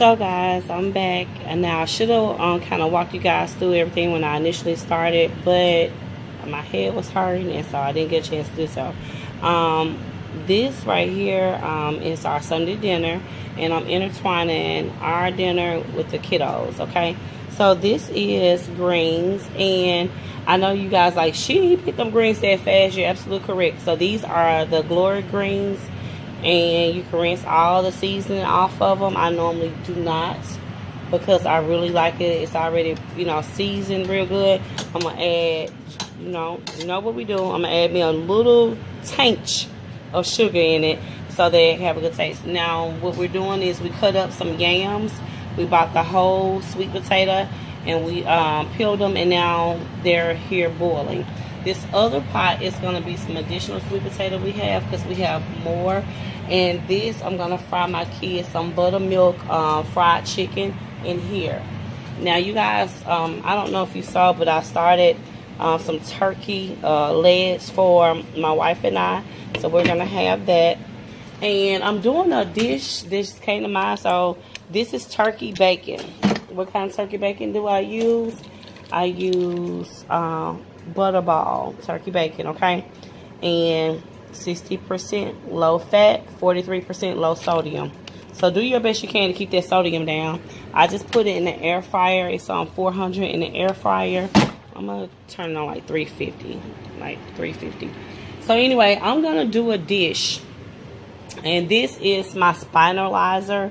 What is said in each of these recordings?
So guys, I'm back, and now I should have kind of walked you guys through everything when I initially started, but my head was hurting, and so I didn't get a chance to do so. This right here is our Sunday dinner, and I'm intertwining our dinner with the kiddos. Okay, so this is greens, and I know you guys like, she picked them greens that fast. You're absolutely correct. So these are the glory greens, and you can rinse all the seasoning off of them. I normally do not, because I really like it. It's already, seasoned real good. I'm going to add, you know what we do. I'm going to add me a little tinge of sugar in it so they have a good taste. Now, what we're doing is we cut up some yams. We bought the whole sweet potato, and we peeled them, and now they're here boiling. This other pot is going to be some additional sweet potato we have, because we have more. And this, I'm going to fry my kids some buttermilk fried chicken in here. Now, you guys, I don't know if you saw, but I started some turkey legs for my wife and I. So we're going to have that. And I'm doing a dish. This came to mind. So this is turkey bacon. What kind of turkey bacon do I use? I use butterball turkey bacon, okay? And 60% low fat, 43% low sodium. So do your best you can to keep that sodium down. I just put it in the air fryer. It's on 400 in the air fryer. I'm going to turn it on like 350. So anyway, I'm going to do a dish. And this is my spinalizer.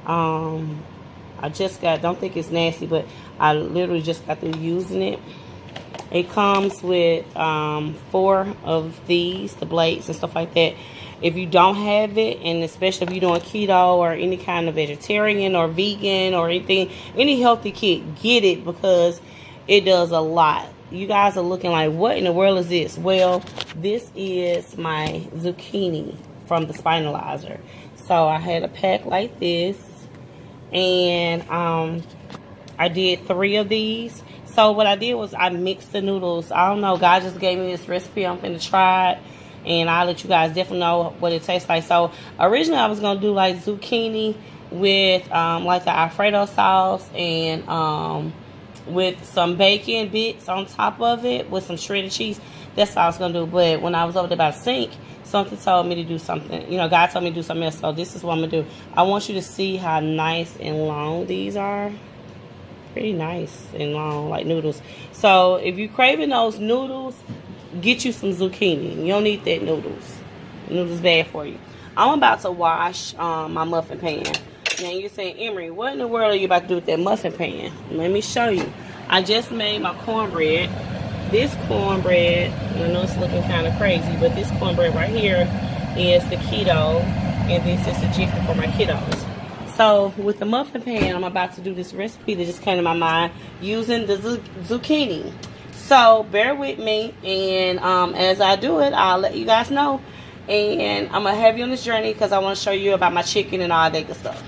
I just don't think it's nasty, but I literally just got through using it. It comes with 4 of these, the blades and stuff like that. If you don't have it, and especially if you're doing keto or any kind of vegetarian or vegan or anything, any healthy kit, get it, because it does a lot. You guys are looking like, what in the world is this? Well, this is my zucchini from the spinalizer. So I had a pack like this, and I did 3 of these. So what I did was I mixed the noodles. I don't know, God just gave me this recipe. I'm finna try it, and I'll let you guys definitely know what it tastes like. So originally I was gonna do like zucchini with like the Alfredo sauce, and with some bacon bits on top of it with some shredded cheese. That's what I was gonna do. But when I was over there by the sink, something told me to do something. God told me to do something else. So this is what I'm gonna do. I want you to see how nice and long these are. Pretty nice and long, like noodles. So if you're craving those noodles, get you some zucchini. You don't need that noodles. Noodles bad for you. I'm about to wash my muffin pan. Now you're saying, Emery, what in the world are you about to do with that muffin pan? Let me show you. I just made my cornbread. This cornbread, I know it's looking kind of crazy, but this cornbread right here is the keto, and this is the jiffy for my kiddos. So with the muffin pan, I'm about to do this recipe that just came to my mind using the zucchini. So bear with me, and as I do it, I'll let you guys know. And I'm going to have you on this journey because I want to show you about my chicken and all that good stuff.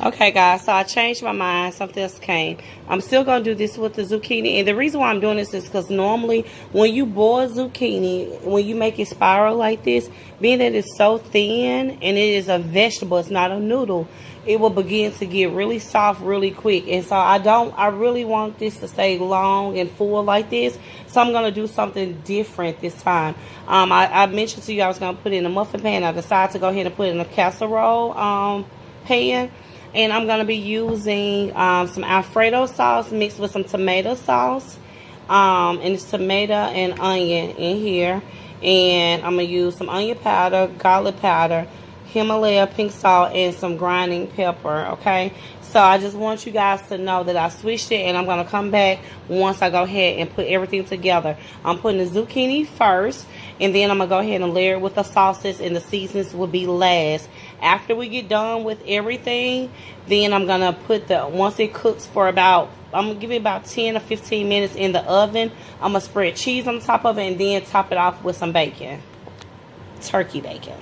Okay, guys, so I changed my mind. Something else came. I'm still going to do this with the zucchini. And the reason why I'm doing this is because normally when you boil zucchini, when you make it spiral like this, being that it's so thin and it is a vegetable, it's not a noodle, it will begin to get really soft really quick. And so I really want this to stay long and full like this. So I'm going to do something different this time. I mentioned to you I was going to put it in a muffin pan. I decided to go ahead and put it in a casserole pan. And I'm going to be using some Alfredo sauce mixed with some tomato sauce. And it's tomato and onion in here. And I'm going to use some onion powder, garlic powder, Himalaya pink salt, and some grinding pepper, okay? So I just want you guys to know that I switched it, and I'm going to come back once I go ahead and put everything together. I'm putting the zucchini first, and then I'm going to go ahead and layer it with the sauces, and the seasonings will be last. After we get done with everything, then I'm going to put once it cooks for about, I'm going to give it about 10 or 15 minutes in the oven. I'm going to spread cheese on top of it, and then top it off with some bacon. Turkey bacon.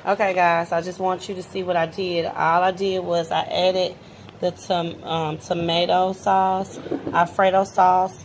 Okay, guys, I just want you to see what I did. All I did was I added the tomato sauce, Alfredo sauce,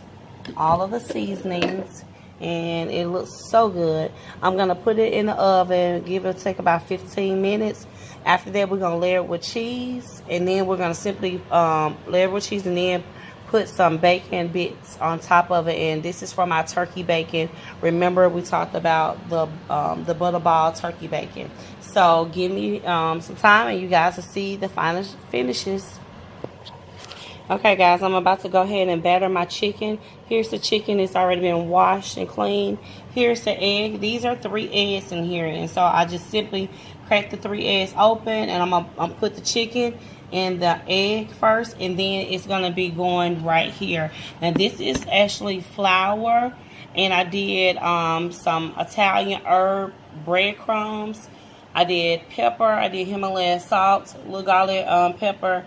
all of the seasonings, and it looks so good. I'm gonna put it in the oven, give it take about 15 minutes. After that, we're gonna layer it with cheese, and then we're gonna simply layer it with cheese, and then put some bacon bits on top of it. And this is from our turkey bacon. Remember, we talked about the butterball turkey bacon. So give me some time, and you guys will see the final finishes. Okay, guys, I'm about to go ahead and batter my chicken. Here's the chicken. It's already been washed and cleaned. Here's the egg. These are 3 eggs in here. And so I just simply crack the 3 eggs open, and I'm going to put the chicken in the egg first, and then it's going to be going right here. And this is actually flour, and I did some Italian herb breadcrumbs. I did pepper. I did Himalayan salt, little garlic pepper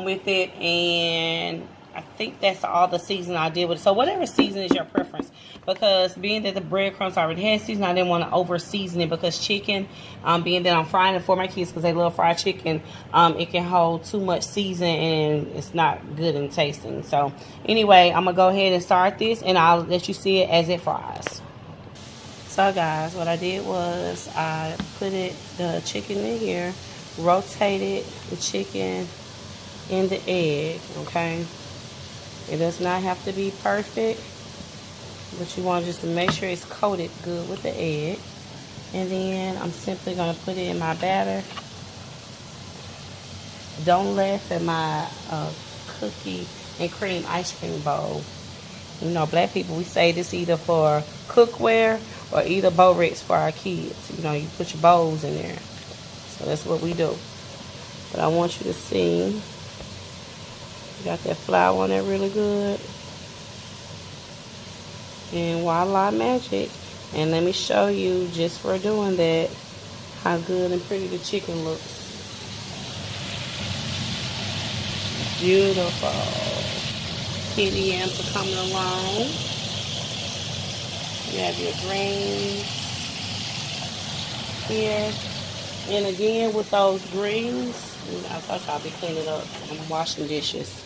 with it, and I think that's all the seasoning I did with it. So whatever season is your preference, because being that the breadcrumbs already had seasoning, I didn't want to over season it, because chicken, being that I'm frying it for my kids because they love fried chicken, it can hold too much seasoning and it's not good in tasting. So anyway, I'm gonna go ahead and start this, and I'll let you see it as it fries. So guys, what I did was I put the chicken in here, rotated the chicken in the egg, okay? It does not have to be perfect, but you want just to make sure it's coated good with the egg. And then I'm simply going to put it in my batter. Don't laugh at my cookie and cream ice cream bowl. You know, black people, we say this either for cookware or either Borex for our kids. You know, you put your bowls in there. So that's what we do. But I want you to see, got that flour on there really good. And voila, magic. And let me show you, just for doing that, how good and pretty the chicken looks. Beautiful. Kidney yams are coming along. You have your greens here. And again, with those greens, I thought I'll be cleaning up. I'm washing dishes.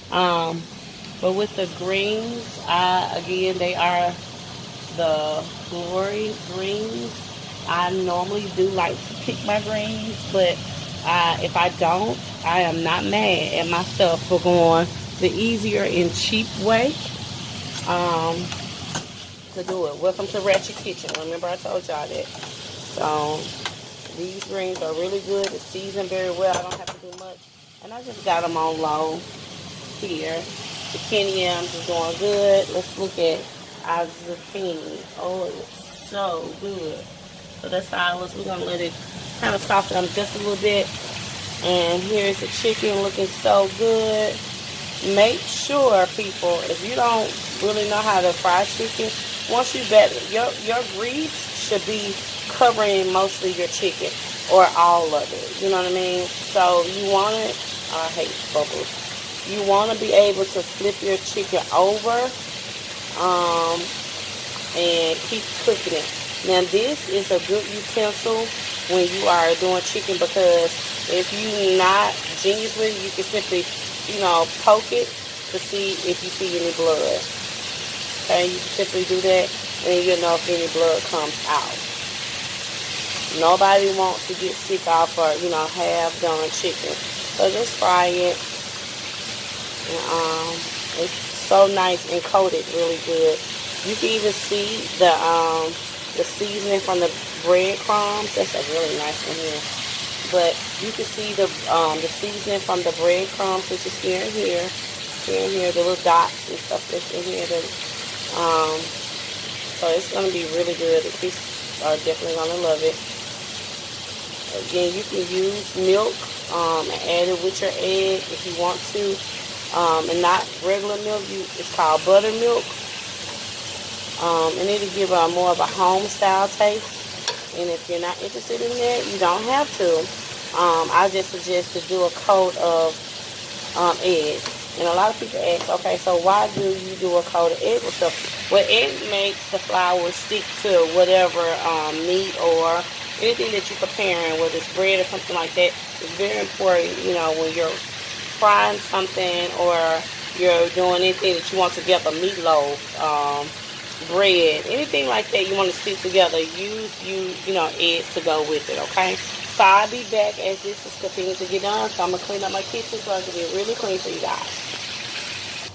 But with the greens, again, they are the glory greens. I normally do like to pick my greens, but if I don't, I am not mad at myself for going the easier and cheap way to do it. Welcome to Ratchet Kitchen. Remember I told y'all that. So these greens are really good. It's seasoned very well. I don't have to do much. And I just got them on low here. The kidney yams is doing good. Let's look at our zucchini. Oh, it's so good. So that's how it looks. We're going to let it kind of soften up just a little bit. And here's the chicken looking so good. Make sure, people, if you don't really know how to fry chicken, once you bet your grease should be covering mostly your chicken or all of it. You know what I mean? So you want it. I hate bubbles. You want to be able to flip your chicken over and keep cooking it. Now this is a good utensil when you are doing chicken, because if you're not genius with it, you can simply, you know, poke it to see if you see any blood. Okay, you can simply do that, and you'll know if any blood comes out. Nobody wants to get sick off or, you know, half done chicken. So just fry it. And, it's so nice and coated really good. You can even see the seasoning from the breadcrumbs. That's a really nice one here. But you can see the seasoning from the breadcrumbs, which is here and here. Here and here, the little dots and stuff that's in here. So it's going to be really good. The kids are definitely going to love it. Again, you can use milk and add it with your egg if you want to. And not regular milk. It's called buttermilk. And it'll give more of a home style taste. And if you're not interested in that, you don't have to. I just suggest to do a coat of egg. And a lot of people ask, okay, so why do you do a coat of egg? Well, egg makes the flour stick to whatever meat or anything that you're preparing, whether it's bread or something like that. It's very important, you know, when you're frying something or you're doing anything that you want to get a meatloaf. bread, anything like that you want to stick together, use eggs to go with it, okay? So I'll be back as this is continuing to get done. So I'm going to clean up my kitchen so I can get really clean for you guys.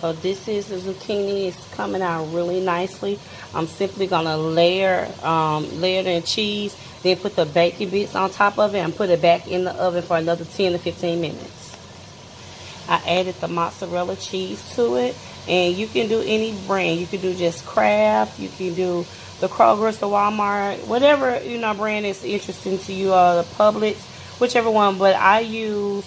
So this is the zucchini. It's coming out really nicely. I'm simply going to layer it in cheese, then put the bacon bits on top of it and put it back in the oven for another 10 to 15 minutes. I added the mozzarella cheese to it, and you can do any brand. You can do just Kraft, you can do the Kroger's, the Walmart, whatever brand is interesting to you, the Publix, whichever one. But I use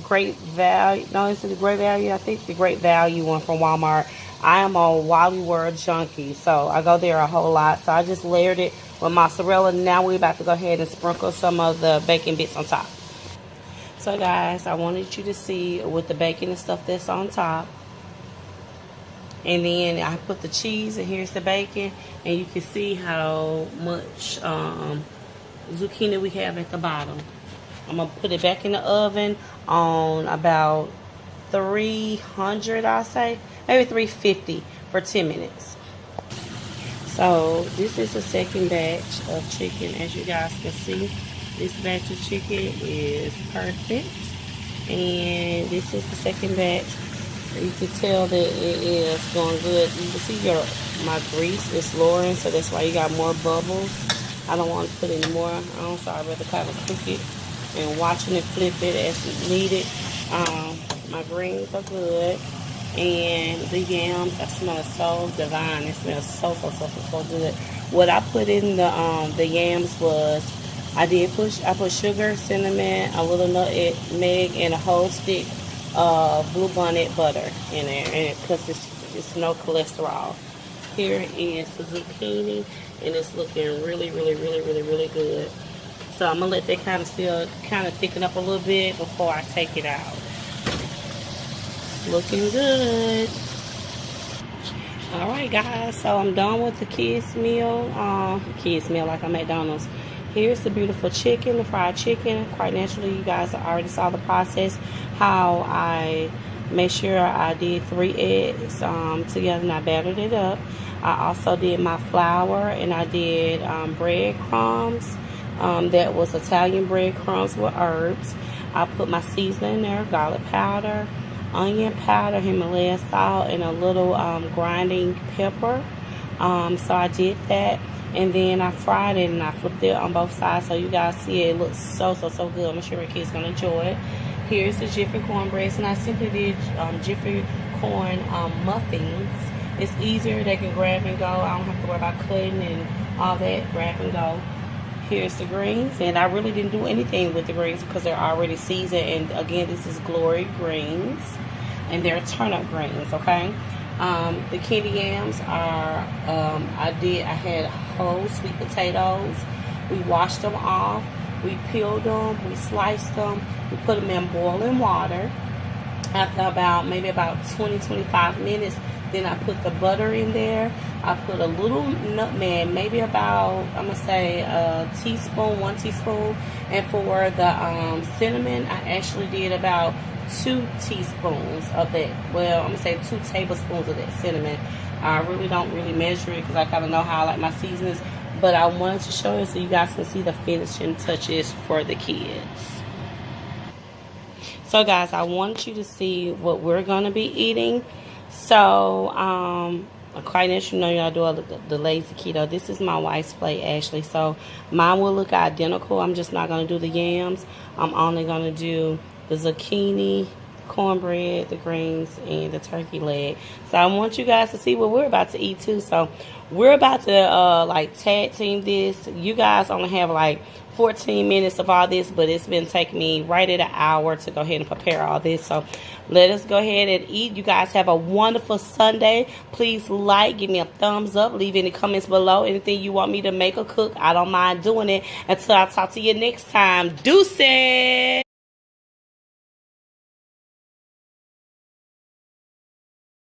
Great Value. No, is it the Great Value? I think the Great Value one from Walmart. I am a Wally World junkie, so I go there a whole lot. So I just layered it with mozzarella. Now we're about to go ahead and sprinkle some of the bacon bits on top. So guys, I wanted you to see with the bacon and stuff that's on top. And then I put the cheese, and here's the bacon. And you can see how much zucchini we have at the bottom. I'm going to put it back in the oven on about 300, I'll say. Maybe 350 for 10 minutes. So this is the second batch of chicken. As you guys can see, this batch of chicken is perfect. And this is the second batch. You can tell that it is going good. You can see my grease is lowering, so that's why you got more bubbles. I don't want to put any more on, so I'd rather kind of cook it and watching it flip it as needed. My greens are good. And the yams, I smell so divine. It smells so good. What I put in the yams was I put sugar, cinnamon, a little nutmeg, and a whole stick of Blue Bonnet butter in there, and because it's no cholesterol. Here is the zucchini, and it's looking really good. So I'm gonna let that kind of thicken up a little bit before I take it out. Looking good. Alright guys, so I'm done with the kids meal like I'm at McDonald's. Here's the beautiful chicken, the fried chicken. Quite naturally, you guys already saw the process, how I made sure I did 3 eggs together and I battered it up. I also did my flour, and I did breadcrumbs. That was Italian breadcrumbs with herbs. I put my seasoning in there, garlic powder, onion powder, Himalaya salt, and a little grinding pepper. So I did that, and then I fried it and I flipped it on both sides so you guys see it. It looks so good. I'm sure your kids gonna enjoy it. Here's the Jiffy cornbreads, and I simply did Jiffy corn muffins. It's easier, they can grab and go. I don't have to worry about cutting and all that, grab and go. Here's the greens, and I really didn't do anything with the greens because they're already seasoned. And again, this is Glory greens, and they're turnip greens, okay? The candy yams are, I had whole sweet potatoes. We washed them off, we peeled them, we sliced them, we put them in boiling water. After maybe about 20-25 minutes, then I put the butter in there. I put a little nutmeg, maybe about, I'm going to say one teaspoon. And for the cinnamon, I actually did about 2 teaspoons of that. Well, I'm going to say 2 tablespoons of that cinnamon. I really don't measure it because I kind of know how I like my seasonings. But I wanted to show you so you guys can see the finishing touches for the kids. So guys, I want you to see what we're going to be eating. So, quite interesting, y'all do the lazy keto. This is my wife's plate, Ashley. So, mine will look identical. I'm just not going to do the yams. I'm only going to do the zucchini, cornbread, the greens, and the turkey leg. So, I want you guys to see what we're about to eat, too. So, we're about to, tag team this. You guys only have, 14 minutes of all this, but it's been taking me right at an hour to go ahead and prepare all this. So let us go ahead and eat. You guys have a wonderful Sunday. Please give me a thumbs up, leave any comments below, anything you want me to make or cook. I don't mind doing it. Until I talk to you next time, deuces.